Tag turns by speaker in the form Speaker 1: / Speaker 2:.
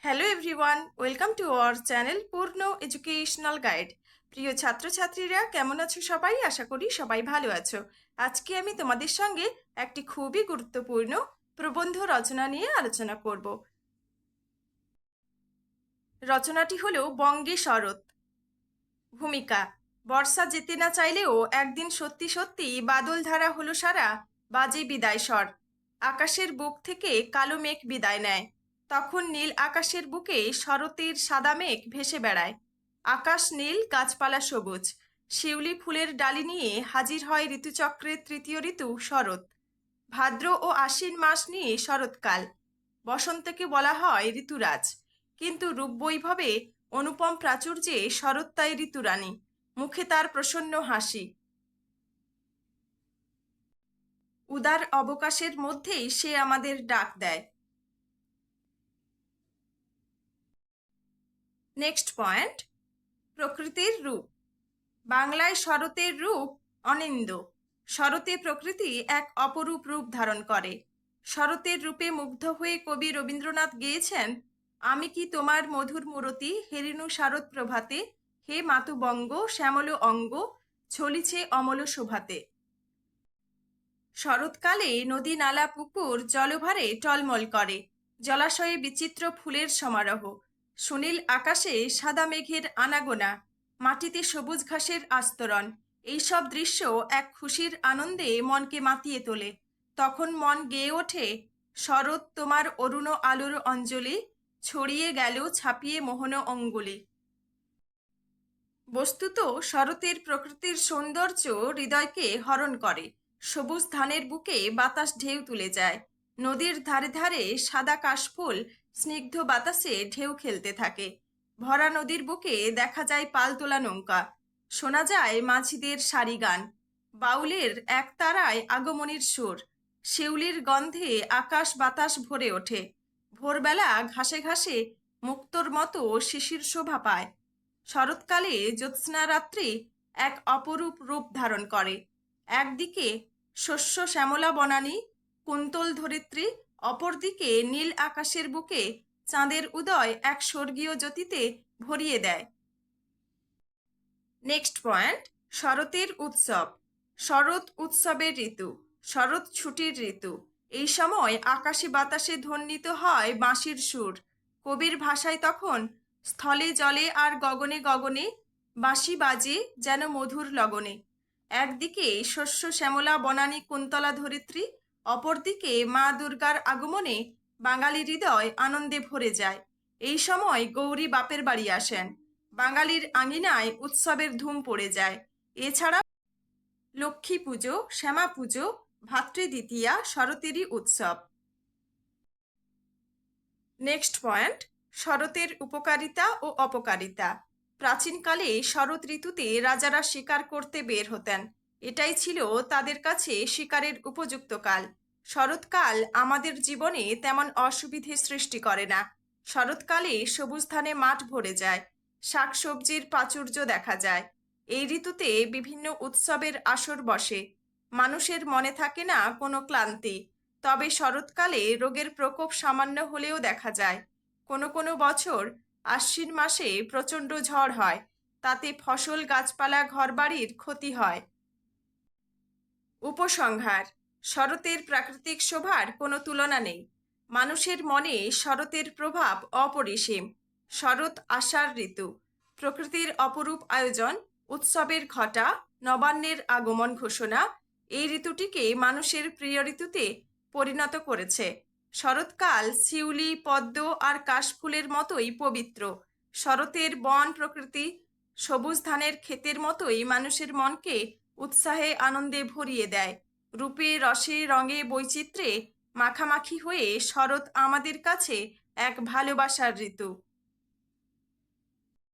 Speaker 1: Hello everyone, welcome to our channel পূর্ণ educational guide. প্রিয় ছাত্রছাত্রীরা, কেমন আছো সবাই? আশা করি সবাই ভালো আছো। আজকে আমি তোমাদের সঙ্গে একটি খুবই গুরুত্বপূর্ণ প্রবন্ধ রচনা নিয়ে আলোচনা করব। রচনাটি হলো বঙ্গে শরৎ। ভূমিকা: বর্ষা যেতে না চাইলেও একদিন সত্যি সত্যি বাদল ধারা হলো সারা, বাজে বিদায় স্বর। আকাশের বুক থেকে কালো মেঘ বিদায় নেয়। তখন নীল আকাশের বুকে শরতের সাদা মেঘ ভেসে বেড়ায়। আকাশ নীল, গাছপালা সবুজ। শিউলি ফুলের ডালি নিয়ে হাজির হয় ঋতুচক্রের তৃতীয় ঋতু শরৎ। ভাদ্র ও আশ্বিন মাস নিয়ে শরৎকাল। বসন্তকে বলা হয় ঋতুরাজ, কিন্তু রূপবৈভবে অনুপম প্রাচুর্যে শরৎ তাই ঋতুরানী। মুখে তার প্রসন্ন হাসি। উদার অবকাশের মধ্যেই সে আমাদের ডাক দেয়। নেক্সট পয়েন্ট: প্রকৃতির রূপ। বাংলায় শরতের রূপ অনিন্দ। শরতে প্রকৃতি এক অপরূপ রূপ ধারণ করে। শরতের রূপে মুগ্ধ হয়ে কবি রবীন্দ্রনাথ গেয়েছেন: আমি কি তোমার মধুর মূরতি হেরিনু শারদ প্রভাতে, হে মাতুবঙ্গ শ্যামল অঙ্গ ছলিছে অমল শোভাতে। শরৎকালে নদী নালা পুকুর জলভারে টলমল করে। জলাশয়ে বিচিত্র ফুলের সমারোহ। সুনীল আকাশে সাদা মেঘের আনাগোনা। মাটিতে সবুজ ঘাসের আস্তরণ। এইসব দৃশ্য এক খুশির আনন্দে মনকে মাতিয়ে তোলে। তখন মন গেয়ে ওঠে: শরৎ তোমার অরুণ আলোর অঞ্জলি, ছড়িয়ে গেল ছাপিয়ে মোহন অঙ্গুলি। বস্তুত শরতের প্রকৃতির সৌন্দর্য হৃদয়কে হরণ করে। সবুজ ধানের বুকে বাতাস ঢেউ তুলে যায়। নদীর ধারে ধারে সাদা কাশফুল স্নিগ্ধ বাতাসে ঢেউ খেলতে থাকে। ভরা নদীর বুকে দেখা যায় পালতোলা নৌকা। শোনা যায় মাঝিদের সারি গান। বাউলের এক তারায় আগমনীর সুর। শিউলির গন্ধে আকাশ বাতাস ভরে ওঠে। ভোরবেলা ঘাসে ঘাসে মুক্তোর মতো শিশির শোভা পায়। শরৎকালে জ্যোৎস্না রাত্রি এক অপরূপ রূপ ধারণ করে। একদিকে শস্য শ্যামলা বনানী, কুন্তল ধরিত্রী, অপরদিকে নীল আকাশের বুকে চাঁদের উদয় এক স্বর্গীয় জ্যোতিতে ভরিয়ে দেয়। নেক্সট পয়েন্ট: শরতের উৎসব। শরৎ উৎসবের ঋতু। শরৎ ছুটির ঋতু। এই সময় আকাশে বাতাসে ধ্বনিত হয় বাঁশির সুর। কবির ভাষায় তখন স্থলে জলে আর গগনে গগনে বাঁশি বাজে যেন মধুর লগনে। একদিকে শস্য শ্যামলা বনানী কুন্তলা ধরিত্রী, অপরদিকে মা দুর্গার আগমনে বাঙালি হৃদয় আনন্দে ভরে যায়। এই সময় গৌরী বাপের বাড়ি আসেন। বাঙালির আঙিনায় উৎসবের ধুম পড়ে যায়। এছাড়া লক্ষ্মী পুজো, শ্যামা পুজো, ভাতৃদ্বিতীয়া শরতেরই উৎসব। নেক্সট পয়েন্ট: শরতের উপকারিতা ও অপকারিতা। প্রাচীনকালে শরৎ ঋতুতে রাজারা শিকার করতে বের হতেন। এটাই ছিল তাদের কাছে শিকারের উপযুক্ত কাল। শরৎকাল আমাদের জীবনে তেমন অসুবিধে সৃষ্টি করে না। শরৎকালে সবুজ ধানে মাঠ ভরে যায়। শাকসবজির প্রাচুর্য দেখা যায়। এই ঋতুতে বিভিন্ন উৎসবের আসর বসে। মানুষের মনে থাকে না কোনো ক্লান্তি। তবে শরৎকালে রোগের প্রকোপ সামান্য হলেও দেখা যায়। কোনো কোনো বছর আশ্বিন মাসে প্রচণ্ড ঝড় হয়। তাতে ফসল গাছপালা ঘরবাড়ির ক্ষতি হয়। উপসংহার: শরতের প্রাকৃতিক শোভার কোনো তুলনা নেই। মানুষের মনে শরতের প্রভাব অপরিসীম। শরৎ আষাঢ় ঋতু। প্রকৃতির অপরূপ আয়োজন, উৎসবের ঘটা, নবান্নের আগমন ঘোষণা এই ঋতুটিকে মানুষের প্রিয় ঋতুতে পরিণত করেছে। শরৎকাল শিউলি, পদ্ম আর কাশফুলের মতোই পবিত্র। শরতের বন প্রকৃতি, সবুজ ধানের ক্ষেতের মতোই মানুষের মনকে উৎসাহে আনন্দে ভরিয়ে দেয়। রূপে রসে রঙে বৈচিত্র্যে মাখামাখি হয়ে শরৎ আমাদের কাছে এক ভালোবাসার ঋতু।